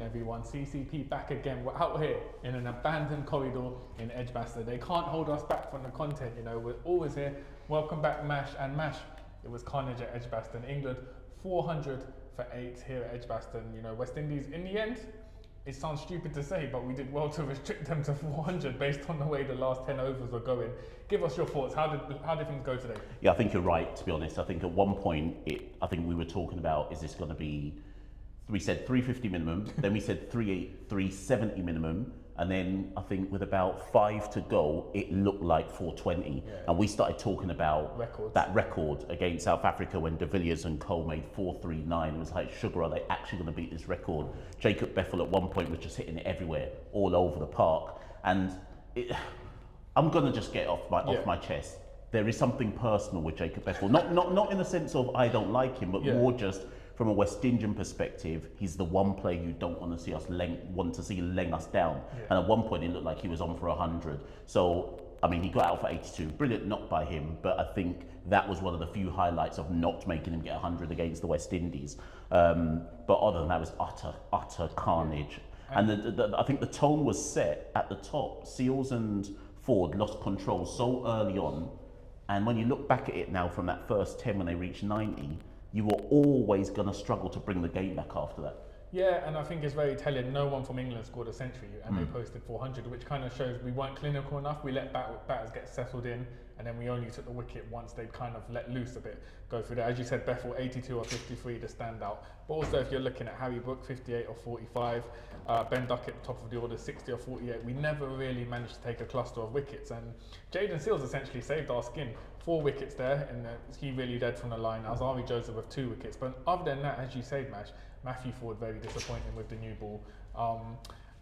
everyone. CCP back again. We're out here in an abandoned corridor in Edgebaston. They can't hold us back from the content, you know, we're always here. Welcome back, Mash. And Mash, it was Carnage at Edgebaston. England 400 for 8 here at Edgebaston. You know, West Indies, in the end, it sounds stupid to say, but we did well to restrict them to 400 based on the way the last 10 overs were going. Give us your thoughts. How did things go today? Yeah, I think you're right, to be honest. I think at one point, I think we were talking about, is this going to be, we said 350 minimum, then we said 370 minimum, and then I think with about 5 to go, it looked like 420. Yeah. And we started talking about that record against South Africa when Villiers and Cole made 439. It was like, sugar, are they actually going to beat this record? Jacob Beffel at one point was just hitting it everywhere, all over the park. And I'm going to just get off my chest. There is something personal with Jacob Beffel. Not in the sense of I don't like him, but more just from a West Indian perspective, he's the one player you don't want to see us laying us down. Yeah. And at one point, it looked like he was on for 100. So, I mean, he got out for 82. Brilliant knock by him, but I think that was one of the few highlights of not making him get 100 against the West Indies. But other than that, it was utter carnage. And I think the tone was set at the top. Seals and Ford lost control so early on. And when you look back at it now from that first 10 when they reached 90, you were always going to struggle to bring the game back after that. Yeah, and I think it's very telling. No one from England scored a century, and they posted 400, which kind of shows we weren't clinical enough. We let batters get settled in, and then we only took the wicket once they'd kind of let loose a bit, go through there. As you said, Beffel 82 or 53 to stand out. But also, if you're looking at Harry Brook 58 or 45, Ben Duckett top of the order 60 or 48, we never really managed to take a cluster of wickets. And Jayden Seales essentially saved our skin. 4 wickets there, and he really led from the line. Alzarri Joseph with 2 wickets. But other than that, as you said, Mash, Matthew Ford very disappointing with the new ball,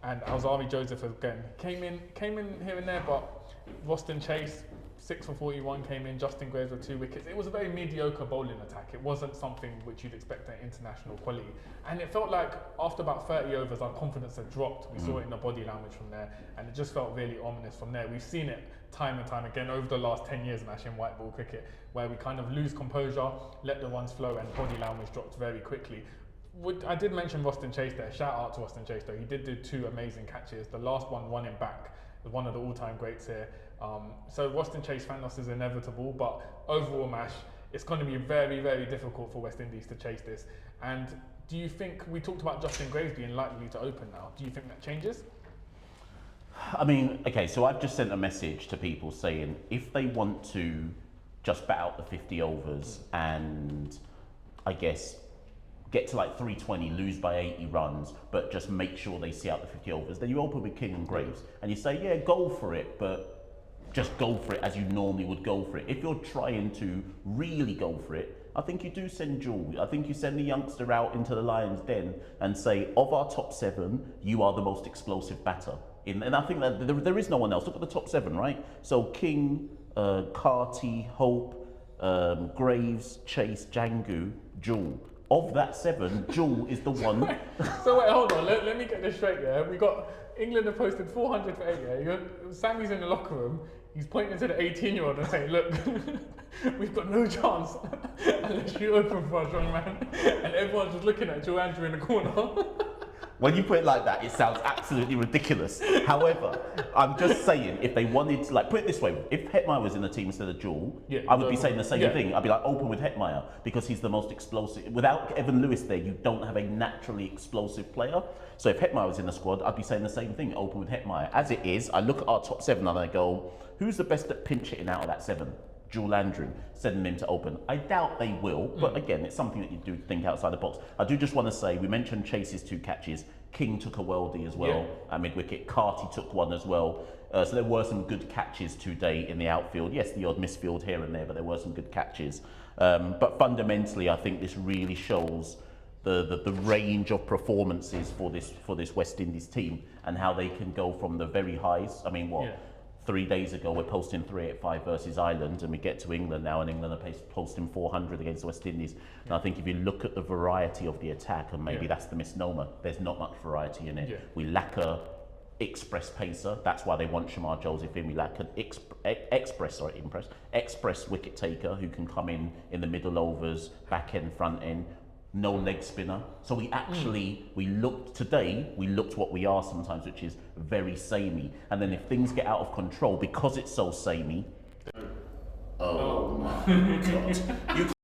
and Alzarri Joseph again came in here and there, but Roston Chase 6 for 41 came in. Justin Graves with 2 wickets. It was a very mediocre bowling attack. It wasn't something which you'd expect at international quality, and it felt like after about 30 overs our confidence had dropped. We saw it in the body language from there, and it just felt really ominous from there. We've seen it time and time again over the last 10 years, Mash, in white ball cricket, where we kind of lose composure, let the runs flow, and body language drops very quickly. I did mention Roston Chase there. Shout out to Roston Chase though. He did do 2 amazing catches. The last one running back was one of the all-time greats here. So Roston Chase fan loss is inevitable, but overall, Mash, it's going to be very, very difficult for West Indies to chase this. And do you think, we talked about Justin Graves being likely to open now, do you think that changes? I mean, okay, so I've just sent a message to people saying if they want to just bat out the 50 overs and I guess get to like 320, lose by 80 runs, but just make sure they see out the 50 overs, then you open with King and Graves and you say, yeah, go for it, but just go for it as you normally would go for it. If you're trying to really go for it, I think you do send Jewel. I think you send the youngster out into the Lions' den and say, of our top 7, you are the most explosive batter. And I think that there is no one else. Look at the top 7, right? So King, Carty, Hope, Graves, Chase, Jangu, Jewel. Of that 7, Jewel is the one. So wait, hold on. Let me get this straight. Yeah, we got England have posted 400 for 8. Yeah, Sammy's in the locker room. He's pointing to the 18-year-old and saying, "Look, we've got no chance unless you open for us, young man." And everyone's just looking at Joe Andrew in the corner. When you put it like that, it sounds absolutely ridiculous. However, I'm just saying, if they wanted to, like, put it this way, if Hetmeyer was in the team instead of Jewel, I would be saying the same thing. I'd be like, open with Hetmeyer, because he's the most explosive. Without Evan Lewis there, you don't have a naturally explosive player. So if Hetmeyer was in the squad, I'd be saying the same thing, open with Hetmeyer. As it is, I look at our top 7 and I go, who's the best at pinch hitting out of that 7? Jewel Andrew, sending him to open. I doubt they will, but again, it's something that you do think outside the box. I do just want to say, we mentioned Chase's 2 catches. King took a worldie as well at mid-wicket. Carty took one as well. So there were some good catches today in the outfield. Yes, the odd misfield here and there, but there were some good catches. But fundamentally, I think this really shows the range of performances for this West Indies team and how they can go from the very highs. I mean, 3 days ago, we're posting 385 versus Ireland, and we get to England now, and England are posting 400 against the West Indies. And I think if you look at the variety of the attack, and maybe that's the misnomer, there's not much variety in it. We lack a express pacer. That's why they want Shamar Joseph in. We lack an express wicket taker who can come in the middle overs, back end, front end. no leg spinner. So we actually, we looked what we are sometimes, which is very samey. And then if things get out of control, because it's so samey, oh my God. You